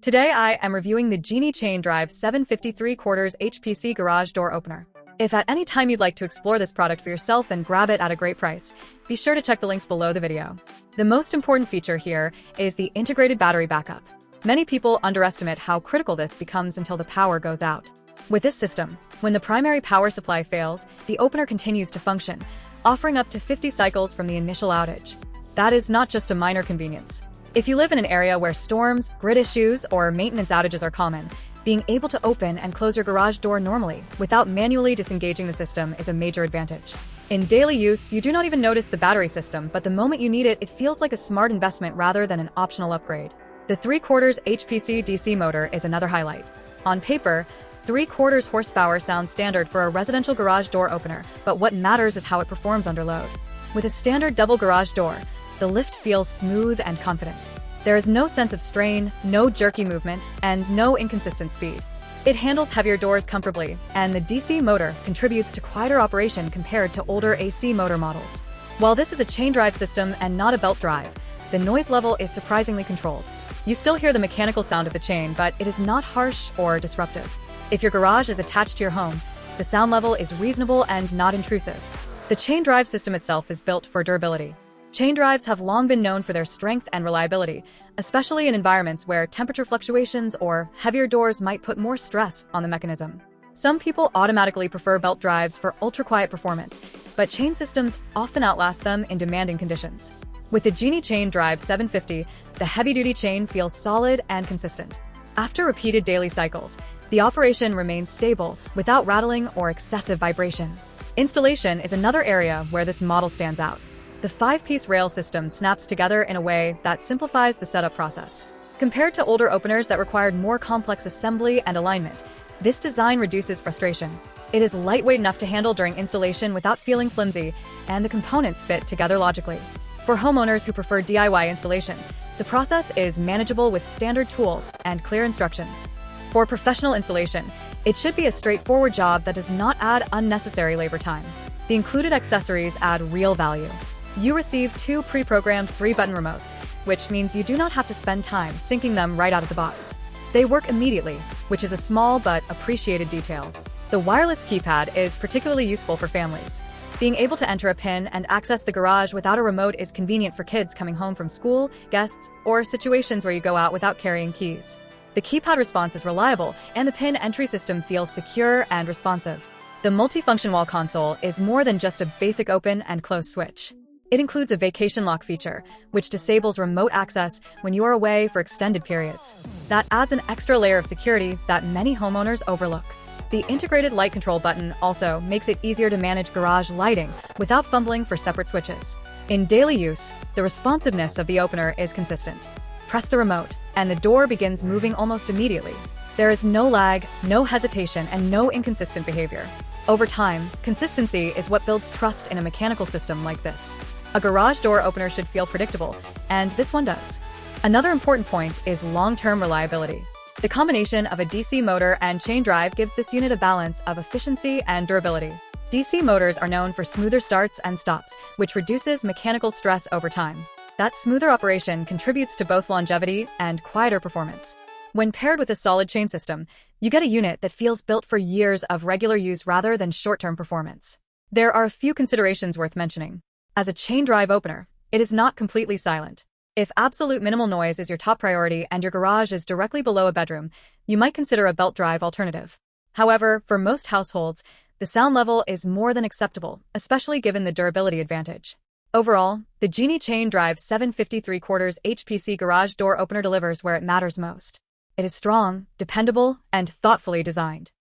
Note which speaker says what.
Speaker 1: Today I am reviewing the Genie Chain Drive 753/4 HPc garage door opener. If at any time you'd like to explore this product for yourself and grab it at a great price, be sure to check the links below the video. The most important feature here is the integrated battery backup. Many people underestimate how critical this becomes until the power goes out. With this system, when the primary power supply fails, the opener continues to function, offering up to 50 cycles from the initial outage. That is not just a minor convenience. If you live in an area where storms, grid issues, or maintenance outages are common, being able to open and close your garage door normally without manually disengaging the system is a major advantage. In daily use, you do not even notice the battery system, but the moment you need it, it feels like a smart investment rather than an optional upgrade. The 3/4 HPc DC motor is another highlight. On paper, 3/4 horsepower sounds standard for a residential garage door opener, but what matters is how it performs under load. With a standard double garage door, the lift feels smooth and confident. There is no sense of strain, no jerky movement, and no inconsistent speed. It handles heavier doors comfortably, and the DC motor contributes to quieter operation compared to older AC motor models. While this is a chain drive system and not a belt drive, the noise level is surprisingly controlled. You still hear the mechanical sound of the chain, but it is not harsh or disruptive. If your garage is attached to your home, the sound level is reasonable and not intrusive. The chain drive system itself is built for durability. Chain drives have long been known for their strength and reliability, especially in environments where temperature fluctuations or heavier doors might put more stress on the mechanism. Some people automatically prefer belt drives for ultra-quiet performance, but chain systems often outlast them in demanding conditions. With the Genie Chain Drive 750, the heavy-duty chain feels solid and consistent. After repeated daily cycles, the operation remains stable without rattling or excessive vibration. Installation is another area where this model stands out. The 5-piece rail system snaps together in a way that simplifies the setup process. Compared to older openers that required more complex assembly and alignment, this design reduces frustration. It is lightweight enough to handle during installation without feeling flimsy, and the components fit together logically. For homeowners who prefer DIY installation, the process is manageable with standard tools and clear instructions. For professional installation, it should be a straightforward job that does not add unnecessary labor time. The included accessories add real value. You receive 2 pre-programmed 3-button remotes, which means you do not have to spend time syncing them right out of the box. They work immediately, which is a small but appreciated detail. The wireless keypad is particularly useful for families. Being able to enter a PIN and access the garage without a remote is convenient for kids coming home from school, guests, or situations where you go out without carrying keys. The keypad response is reliable, and the PIN entry system feels secure and responsive. The multifunction wall console is more than just a basic open and close switch. It includes a vacation lock feature, which disables remote access when you are away for extended periods. That adds an extra layer of security that many homeowners overlook. The integrated light control button also makes it easier to manage garage lighting without fumbling for separate switches. In daily use, the responsiveness of the opener is consistent. Press the remote, and the door begins moving almost immediately. There is no lag, no hesitation, and no inconsistent behavior. Over time, consistency is what builds trust in a mechanical system like this. A garage door opener should feel predictable, and this one does. Another important point is long-term reliability. The combination of a DC motor and chain drive gives this unit a balance of efficiency and durability. DC motors are known for smoother starts and stops, which reduces mechanical stress over time. That smoother operation contributes to both longevity and quieter performance. When paired with a solid chain system, you get a unit that feels built for years of regular use rather than short-term performance. There are a few considerations worth mentioning. As a chain drive opener, it is not completely silent. If absolute minimal noise is your top priority and your garage is directly below a bedroom, you might consider a belt drive alternative. However, for most households, the sound level is more than acceptable, especially given the durability advantage. Overall, the Genie Chain Drive 753/4 HPc garage door opener delivers where it matters most. It is strong, dependable, and thoughtfully designed.